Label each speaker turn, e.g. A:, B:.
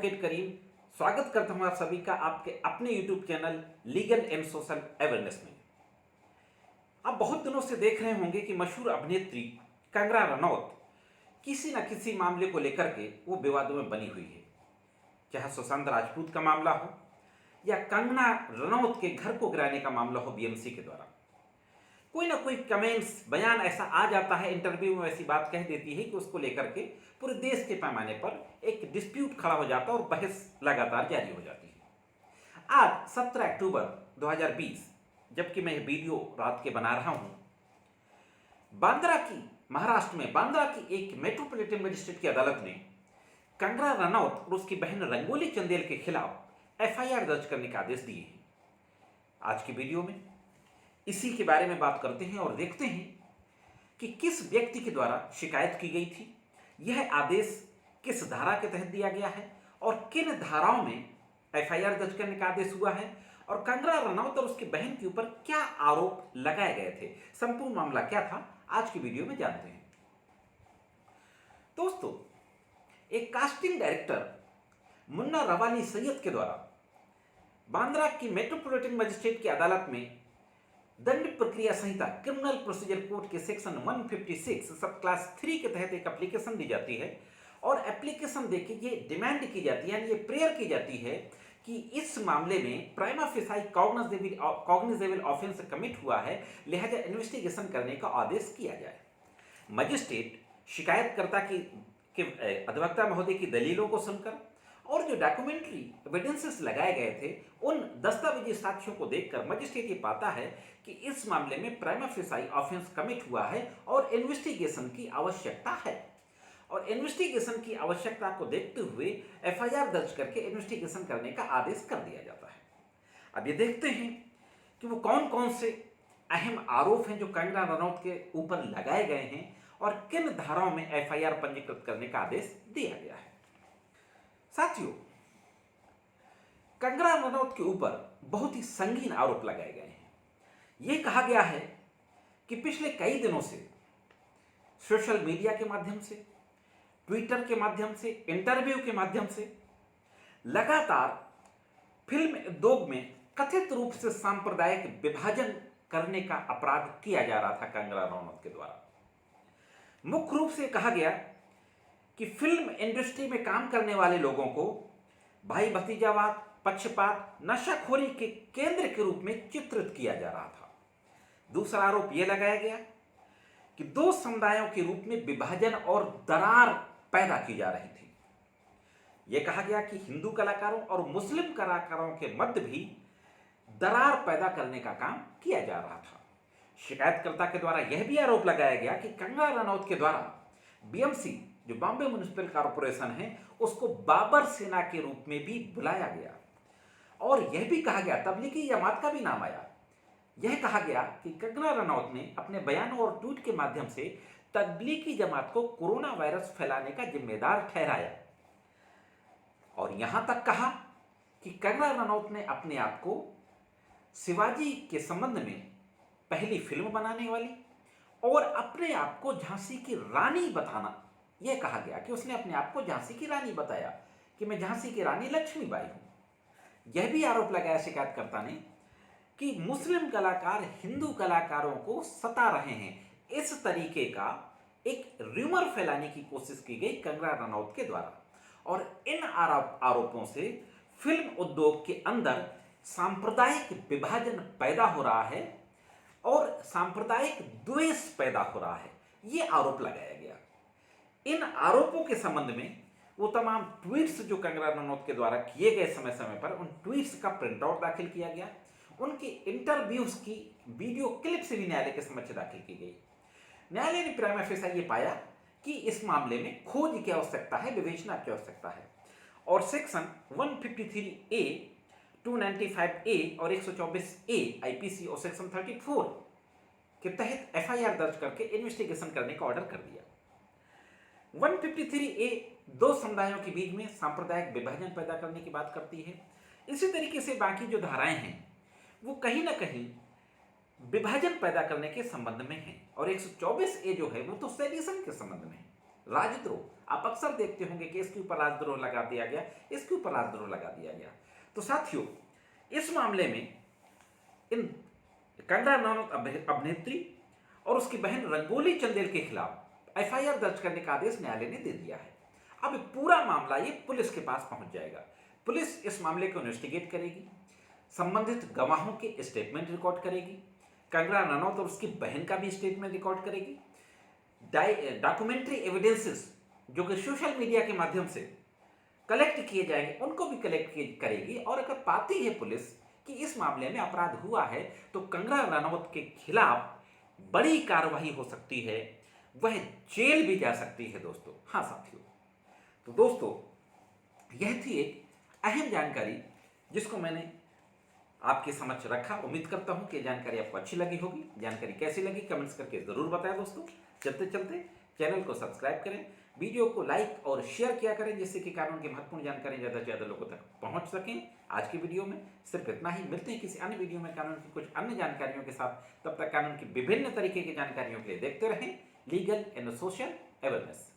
A: Advocate करीम स्वागत करता हूं आप सभी का आपके अपने YouTube channel legal and social awareness में। आप बहुत दिनों से देख रहे होंगे कि मशहूर अभिनेत्री कंगना रनौत किसी न किसी मामले को लेकर के वो विवादों में बनी हुई है। चाहे सुशांत राजपूत का मामला हो या कंगना रनौत के घर को गिराने का मामला हो बीएमसी के द्वारा, कोई ना कोई कमेंट्स बयान ऐसा आ जाता है, इंटरव्यू में ऐसी बात कह देती है कि उसको लेकर के पूरे देश के पैमाने पर एक डिस्प्यूट खड़ा हो जाता है और बहस लगातार जारी हो जाती है। आज 17 अक्टूबर 2020, जबकि मैं यह वीडियो रात के बना रहा हूं, महाराष्ट्र में बांद्रा की एक मेट्रोपॉलिटन मजिस्ट्रेट की अदालत ने कंगना रनौत और उसकी बहन रंगोली चंदेल के खिलाफ एफआईआर दर्ज करने के आदेश दिए हैं। आज की वीडियो में इसी के बारे में बात करते हैं और देखते हैं कि किस व्यक्ति के द्वारा शिकायत की गई थी, यह आदेश किस धारा के तहत दिया गया है और किन धाराओं में एफआईआर दर्ज करने का आदेश हुआ है और कंगना रनौत और उसकी बहन के ऊपर क्या आरोप लगाए गए थे। संपूर्ण मामला क्या था, आज की वीडियो में जानते हैं। दोस्तों, एक कास्टिंग डायरेक्टर मुन्ना रवानी सैयद के द्वारा बांद्रा की मेट्रोपॉलिटन मजिस्ट्रेट की अदालत में दंड प्रक्रिया संहिता क्रिमिनल प्रोसीजर कोड के सेक्शन 156 सब क्लास 3 के तहत एक एप्लीकेशन दी जाती है और एप्लीकेशन देके ये डिमांड की जाती है, यानी ये प्रेयर की जाती है कि इस मामले में prima facie cognizable offence commit हुआ है, लिहाजा इन्वेस्टिगेशन करने का आदेश किया जाए। मजिस्ट्रेट शिकायतकर्ता के अधिवक्ता महोदय की दलीलों को सुनकर और जो डॉक्यूमेंट्री एविडेंसेस लगाए गए थे उन दस्तावेजी साक्ष्यों को देखकर मजिस्ट्रेट ये पाता है कि इस मामले में प्राइमा फेसाई ऑफेंस कमिट हुआ है और इन्वेस्टिगेशन की आवश्यकता है। और इन्वेस्टिगेशन की आवश्यकता को देखते हुए एफआईआर दर्ज करके इन्वेस्टिगेशन करने का आदेश कर दिया जाता है। अब ये देखते हैं कि वो कौन कौन से अहम आरोप हैं जो कंगना रनौत के ऊपर लगाए गए हैं और किन धाराओं में एफआईआर पंजीकृत करने का आदेश दिया गया है। साथियों, कंगना रनौत के ऊपर बहुत ही संगीन आरोप लगाए गए हैं। यह कहा गया है कि पिछले कई दिनों से सोशल मीडिया के माध्यम से, ट्विटर के माध्यम से, इंटरव्यू के माध्यम से लगातार फिल्म उद्योग में कथित रूप से सांप्रदायिक विभाजन करने का अपराध किया जा रहा था कंगना रनौत के द्वारा। मुख्य रूप से कहा गया कि फिल्म इंडस्ट्री में काम करने वाले लोगों को भाई भतीजावाद, पक्षपात, नशाखोरी के केंद्र के रूप में चित्रित किया जा रहा था। दूसरा आरोप यह लगाया गया कि दो समुदायों के रूप में विभाजन और दरार पैदा की जा रही थी। यह कहा गया कि हिंदू कलाकारों और मुस्लिम कलाकारों के मध्य भी दरार पैदा करने का काम किया जा रहा था। शिकायतकर्ता के द्वारा यह भी आरोप लगाया गया कि कंगना रनौत के द्वारा बीएमसी, जो बॉम्बे म्युनिसिपल कॉर्पोरेशन है, उसको बाबर सेना के रूप में भी बुलाया गया और यह भी कहा गया, तबलीगी जमात का भी नाम आया। यह कहा गया कि कंगना रनौत ने अपने बयानों और ट्वीट के माध्यम से तबलीगी जमात को कोरोना वायरस फैलाने का जिम्मेदार ठहराया और यहां तक कहा कि कंगना रनौत ने अपने आप को शिवाजी के संबंध में पहली फिल्म बनाने वाली और अपने आप को झांसी की रानी बताना, यह कहा गया कि उसने अपने आप को झांसी की रानी बताया कि मैं झांसी की रानी लक्ष्मीबाई हूं। यह भी आरोप लगाया शिकायतकर्ता ने कि मुस्लिम कलाकार हिंदू कलाकारों को सता रहे हैं। इस तरीके का एक र्यूमर फैलाने की कोशिश की गई कंगना रनौत के द्वारा और इन आरोपों से फिल्म उद्योग के अंदर सांप्रदायिक विभाजन पैदा हो रहा है और सांप्रदायिक द्वेष पैदा हो रहा है, यह आरोप लगाया गया। इन आरोपों के संबंध में वो तमाम ट्वीट्स जो कंगना रनौत के द्वारा किए गए समय समय पर, उन ट्वीट्स का प्रिंट आउट दाखिल किया गया। उनके इंटरव्यूज की वीडियो क्लिप से भी न्यायालय के समक्ष दाखिल की गई। न्यायालय ने प्राइमा फेसाई ये पाया कि इस मामले में खोज की आवश्यकता है, विवेचना की आवश्यकता है और सेक्शन 153A, 295A और 124A आईपीसी और सेक्शन 34 के तहत एफआईआर दर्ज करके इन्वेस्टिगेशन करने का ऑर्डर कर दिया। 153A दो समुदायों के बीच में सांप्रदायिक विभाजन पैदा करने की बात करती है। इसी तरीके से बाकी जो धाराएं हैं वो कहीं ना कहीं विभाजन पैदा करने के संबंध में है और 124A जो है वो तो सेडिशन के संबंध में है, राजद्रोह, आप अक्सर देखते होंगे कि इसके ऊपर राजद्रोह लगा दिया गया, इसके ऊपर राजद्रोह लगा दिया गया। तो साथियों, इस मामले में इन कंगना रनौत अभिनेत्री और उसकी बहन रंगोली चंदेल के खिलाफ एफआईआर दर्ज करने का आदेश न्यायालय ने दे दिया है। अब पूरा मामला ये पुलिस के पास पहुंच जाएगा। पुलिस इस मामले को इन्वेस्टिगेट करेगी, संबंधित गवाहों के स्टेटमेंट रिकॉर्ड करेगी, कंगना रनौत और उसकी बहन का भी स्टेटमेंट रिकॉर्ड करेगी, डॉक्यूमेंट्री एविडेंसेस जो कि सोशल मीडिया के माध्यम से कलेक्ट किए जाएंगे उनको भी कलेक्ट करेगी। और अगर पाती है पुलिस कि इस मामले में अपराध हुआ है तो कंगना रनौत के खिलाफ बड़ी कार्रवाई हो सकती है, वह जेल भी जा सकती है दोस्तों। हाँ साथियों, तो दोस्तों यह थी एक अहम जानकारी जिसको मैंने आपके समक्ष रखा। उम्मीद करता हूं कि जानकारी आपको अच्छी लगी होगी। जानकारी कैसी लगी कमेंट्स करके जरूर बताएं दोस्तों। चलते चलते चैनल को सब्सक्राइब करें, वीडियो को लाइक और शेयर किया करें जिससे कि कानून की महत्वपूर्ण जानकारी ज़्यादा से ज़्यादा लोगों तक पहुंच सकें। आज की वीडियो में सिर्फ इतना ही। मिलते हैं किसी अन्य वीडियो में कानून की कुछ अन्य जानकारियों के साथ। तब तक कानून की विभिन्न तरीके की जानकारियों के लिए देखते रहें लीगल एंड सोशल अवेयरनेस।